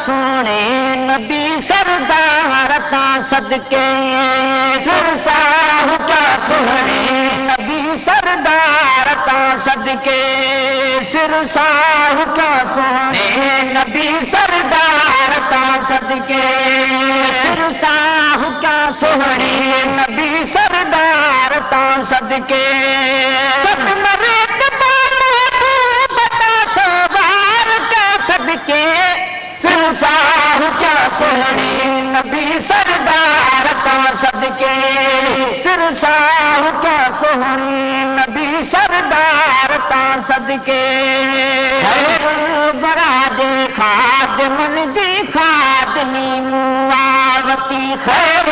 सोने नबी सरदार ता सदके सिरसाह क्या सोने नबी सरदार ता सदके सिरसाह क्या सोने नबी सरदार ता सदके सिरसाह क्या सोने नबी सरदार ता सदके सिरसाह क्या सोहनी नबी सरदार ता सदके सिरसाह क्या सोहनी नबी सरदार ता सदके बरादे खादमन दी खादमी मुआवती खैर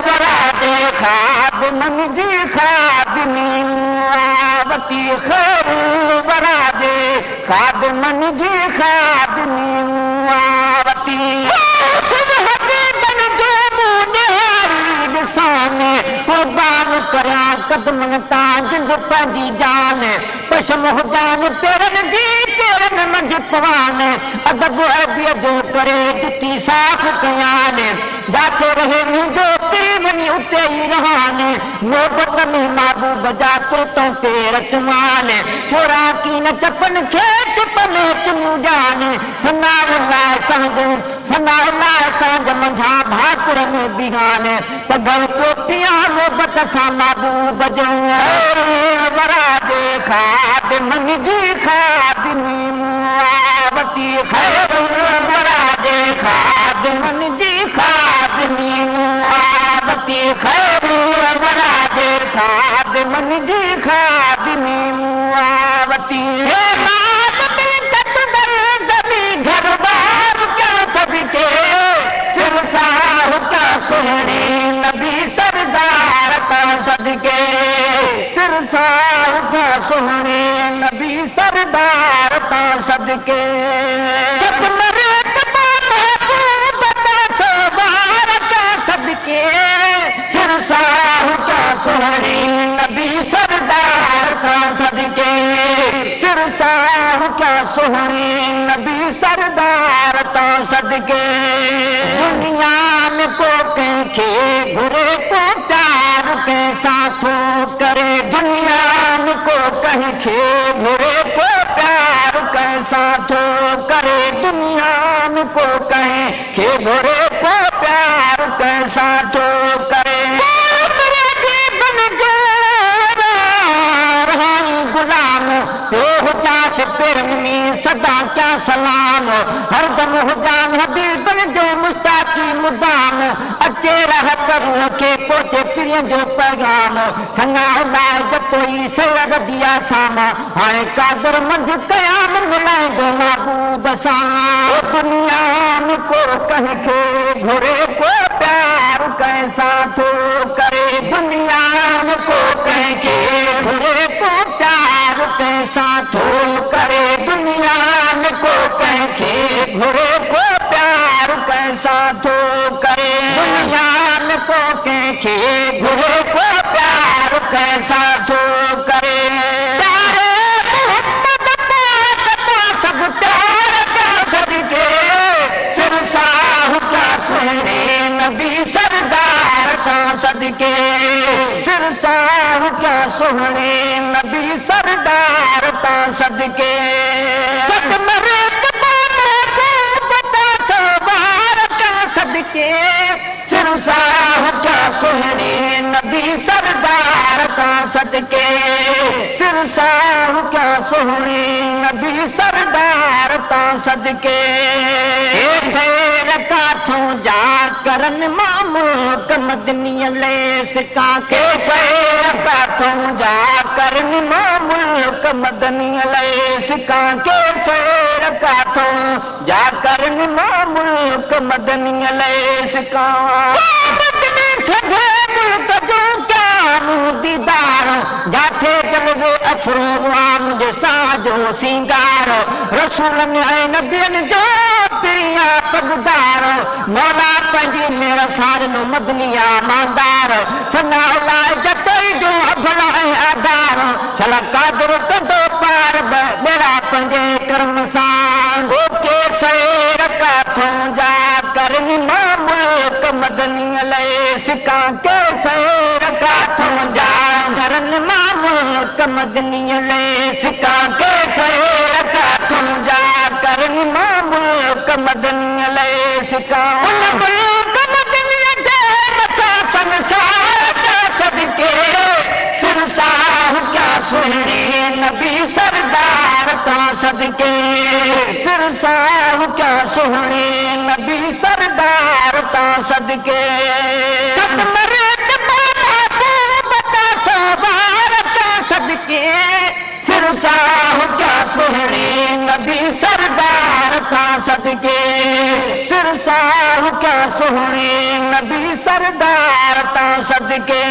बरादे खादमन दी खादमी मुआवती खैर बरादे खादमन दी खादमी मुआवती कुर्बान करा कदमन ताज पंहिंजी जान पशम हुजान पेरन जी पेरन मंझ पवान अदब अरबीअ जो करे जुती साफ़ कयान जाते रहे मुंहिंजो पीर वञी उते ई रहान मोहबत में महबूब जा तुरतों ते रचमान छोरा की न चपन खे चपन चुनू जान सनाउल्लाह सांग मंझा भाकुर में बिहान पगल पोटिया मोहबत सां महबूब जो वराजे खादमन जी खादमी मुआवती खैर वराजे खादमन जी खादमी मुआवती खैर वराजे खादमन जी खादमी मुआवती घर बार क्या सबके सिरसाह क्या सोहनी नबी सरदार ता सदके सिरसाह क्या सोहनी नबी सरदार ता सदके सिरसाह क्या सोहनी नबी सरदार ता सदके सिरसाह क्या सोहनी नबी सरदार ता सदके दुनिया में को कंहिंखे घुरे तो प्यार के साथों करे दुनिया में को कंहिंखे घुरे तो प्यार के साथों करे दुनिया में को कंहिंखे घुरे तो प्यार के साथों करे पेरनी सदा क्या सलाम हरदम हुजान हबीब जो मुस्ताकी मुदाम अचे रह करूं के पोचे पिरियन जो पैगाम संगा लाए जपोई सर दिया सामा हाणे कादर मंझ कयाम मिलाएंदो महबूब सां दुनिया में को कंहिंखे घुरे को प्यार कंहिं सां थो करे दुनिया में को कंहिंखे घुरे को प्यार कंहिं सां थो करे दुनिया में को कंहिंखे घुरे को प्यार कंहिं सां थो करे दुनिया में को कंहिंखे घुरे को प्यार कंहिं सां थो करे सब प्यार का सदके सिरसाह क्या सोहनी नबी सरदार ता सदके सिरसाह क्या सोहनी नबी सरदार ता सदके सिरसाह क्या सोहनी नबी सरदार ता सदके सिरसाह क्या सोहनी नबी सरदार ता सदके खैर काथों जा करन मामूक मदनीअ लेस का के खैर काथों जा करन मामूक मदनीअ लेस का के खैर काथों जा करन मामूक मदनीअ लेस का दीदार जाथे जलवे अफरोम जे साजो सिंगार रसूल ऐं नबियन जो प्रिया पगदार मौला पंहिंजी मेरा सारनो मदनिया मांदार सना लाइ जतई जो अभला ऐं आधार छला कादर कंदो पार बेड़ा पंहिंजे कर्म सां के सैर काथों जा मदनी ले सिका के सैर काठों जा करन मामुल्क मदनी ले सिका के सैर काठों जा करन मामुल्क मदनी ले सिका मुल्क मदनी जे मथा संसार का सदके सिरसाह क्या सुनने नबी सरदार का सदके सिरसाह क्या सुनने नबी सरदार का सदके सदके सिरसाह क्या सुनने नबी सरदार का सदके सिरसाह क्या सुनने नबी सरदार का सदके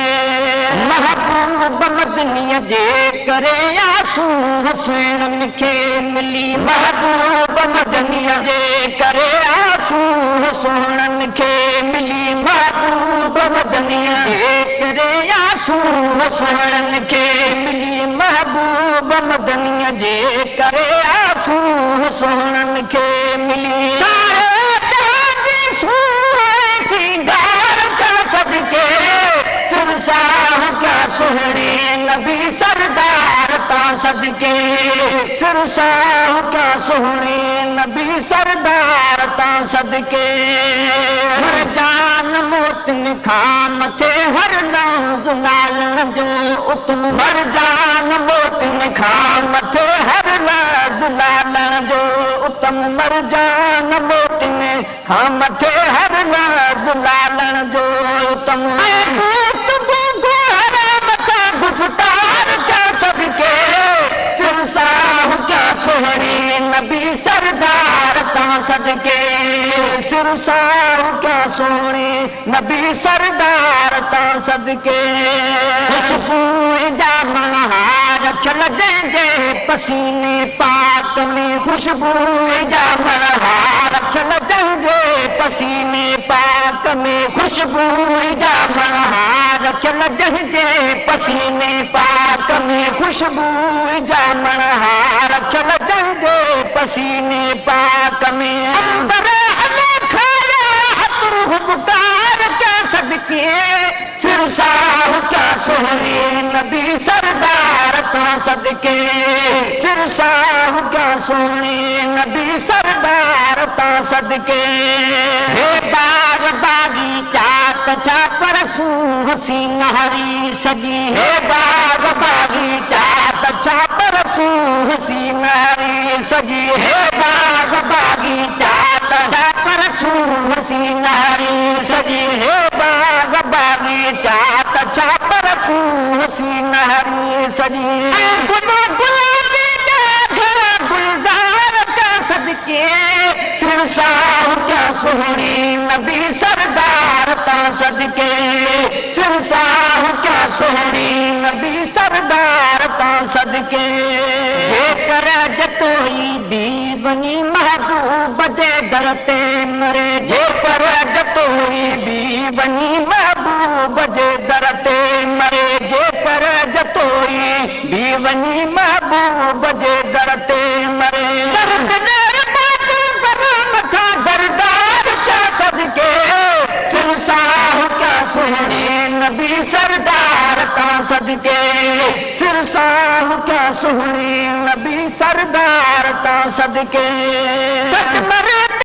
महबूब मदनी जे करे आंसू हुसैन खे मिली महबूब मदनी जे करे आंसू हुसैन खे मिली महबूब मदनी जे करे आंसू हुसैन खे मिली महबूब मदनी जे करे आंसू हुसैन खे मिली सुहणे नबी सरदार ता सदके सिरसाह क्या सुहणे नबी सरदार ता सदके हर जान मोतन खाम थे हर नाज लालन जो उतम हर जान मोतन खाम थे हर नाज लालन जो उत्तम मर जान मोतन खाम थे हर नाज लालन जो उत्तम गुफ्तार क्या सदके सिरसाह क्या सुहणे नबी सरदार ता सदके सिरसाह क्या सुहणे नबी सरदार ता सदके खुशबू जा मनहार रखल जंहिंजे पसीने पाक में खुशबू जा मनहार रखल जंहिंजे पसीने पाक में खुशबू जा मनहार रखल जंहिंजे पसीने पाक में खुशबू जा मनहार रखल जंहिंजे पसीने पाक में अंबर हमें खाया हतरुह पुकार क्या सदके सिरसाह क्या सुहणे नबी सरदार ता सदके सिरसाह क्या सुहणे नबी सरदार ता सदके हे बाग बागीचा कछा परसू हसीन हरी सजी हे बाग बागीचा कछा परसू हसीन हरी सजी हे बाग बागीचा कछा परसू हसीन हरी सजी हे बाग बागीचा कछा परसू हसीन हरी सजी गुलाबी गुलजार का सदके सिरसाह क्या सुहणे नबी सरदार ता सदके सिरसाह क्या सुहणे नबी सरदार ता सदके जेकर जतोई दीवनी महबूब जे दर ते मरे जेकर जतोई दीवनी महबूब जे दर ते मरे जेकर जतोई दीवनी महबूब जे दर ते मरे दरदार क्या सदके सिरसाह क्या सुहणे नबी सरदार ता सदके सिरसाह क्या सुहणे नबी सरदार ता सदके सत मरे